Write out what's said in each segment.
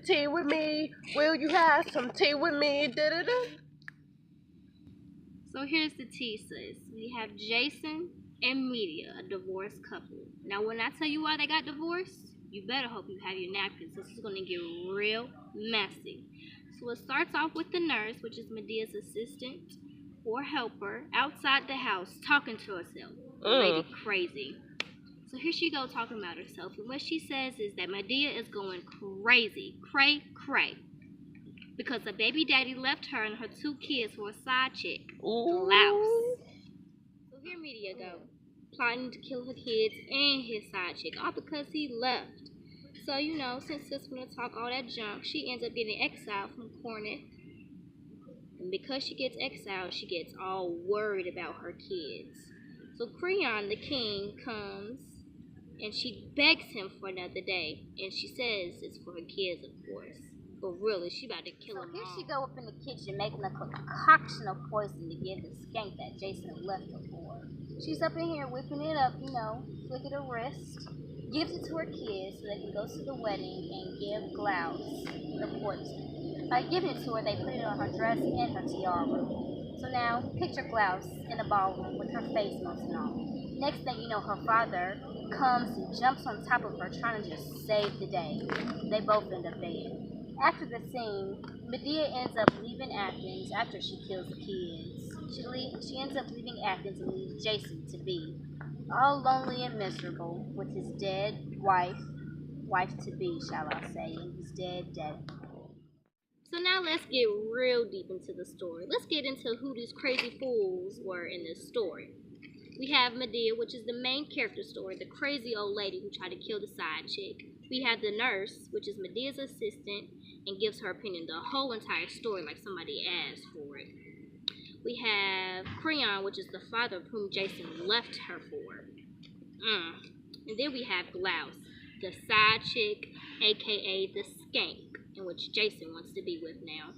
tea with me? Will you have some tea with me? Da-da-da. So here's the tea, sis. We have Jason and Medea, a divorced couple. Now, when I tell you why they got divorced, you better hope you have your napkins. This is going to get real messy. So it starts off with the nurse, which is Medea's assistant or helper, outside the house talking to herself. Lady crazy. So here she go talking about herself, and what she says is that Medea is going crazy, cray, because the baby daddy left her and her 2 kids for a side chick, Blouse. So here Medea go, plotting to kill her kids and his side chick, all because he left. So, since sis wanna talk all that junk, she ends up getting exiled from Corinth. And because she gets exiled, she gets all worried about her kids. So Creon, the king, comes and she begs him for another day. And she says it's for her kids, of course. But really, she about to kill them all. Here she go up in the kitchen making a concoction of poison to give the skank that Jason left her for. She's up in here whipping it up, flick it her wrist, gives it to her kids so they can go to the wedding and give Glaus the poison. By giving it to her, they put it on her dress and her tiara. So now, picture Glaus in a ballroom with her face melting off. Next thing you know, her father comes and jumps on top of her trying to just save the day. They both end up dead. After the scene, Medea ends up leaving Athens after she kills the kids. She ends up leaving Athens and leaves Jason to be all lonely and miserable with his dead wife-to-be, shall I say, and his dead daddy. So now let's get real deep into the story. Let's get into who these crazy fools were in this story. We have Medea, which is the main character story, the crazy old lady who tried to kill the side chick. We have the nurse, which is Medea's assistant, and gives her opinion the whole entire story like somebody asked for it. We have Creon, which is the father of whom Jason left her for. And then we have Glaus, the side chick, aka the skank, in which Jason wants to be with now.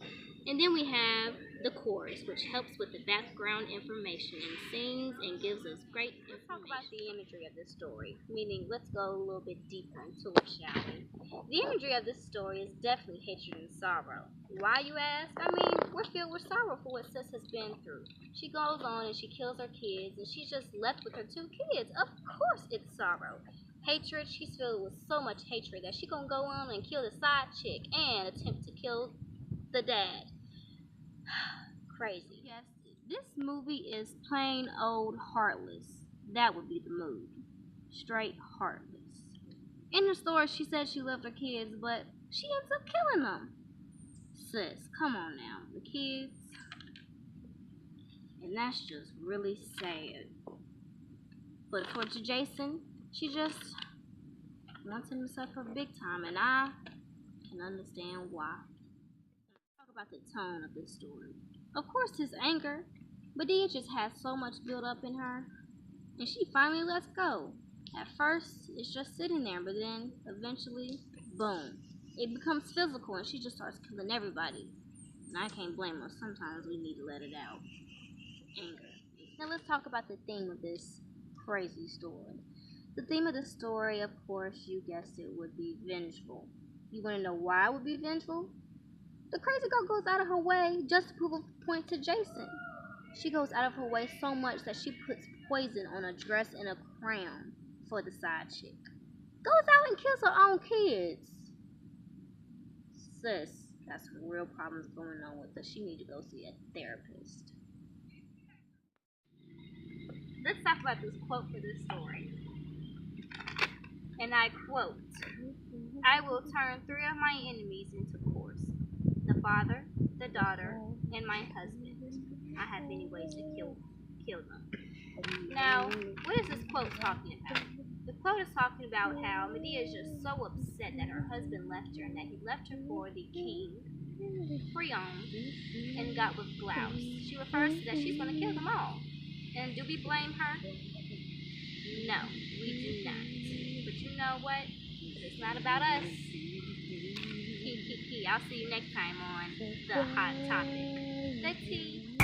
And then we have the chorus, which helps with the background information and sings and gives us great information. Let's talk about the imagery of this story, meaning let's go a little bit deeper into it, shall we? The imagery of this story is definitely hatred and sorrow. Why, you ask? I mean, we're filled with sorrow for what sis has been through. She goes on and she kills her kids, and she's just left with her 2 kids. Of course it's sorrow. Hatred, she's filled with so much hatred that she gonna go on and kill the side chick and attempt to kill the dad. Crazy. Yes, this movie is plain old heartless. That would be the mood. Straight heartless. In the story, she said she loved her kids, but she ends up killing them. Sis, come on now. The kids. And that's just really sad. But for Jason, she just wants him to suffer big time, and I can understand why. Talk about the tone of this story. Of course, his anger. Medea just has so much built up in her, and she finally lets go. At first, it's just sitting there, but then eventually, boom, it becomes physical, and she just starts killing everybody. And I can't blame her. Sometimes we need to let it out. Anger. Now let's talk about the theme of this crazy story. The theme of the story, of course, you guessed it, would be vengeful. You want to know why it would be vengeful? The crazy girl goes out of her way just to prove a point to Jason. She goes out of her way so much that she puts poison on a dress and a crown for the side chick. Goes out and kills her own kids. Sis, got some real problems going on with her. She needs to go see a therapist. Let's talk about this quote for this story. And I quote, "I will turn 3 of my enemies into course, the father, the daughter, and my husband. I have many ways to kill them." Now, what is this quote talking about? The quote is talking about how Medea is just so upset that her husband left her and that he left her for the king, Creon, and got with Glaus. She refers to that she's going to kill them all. And do we blame her? No, we do not. But you know what? It's not about us. I'll see you next time on The Hot Topic. The tea.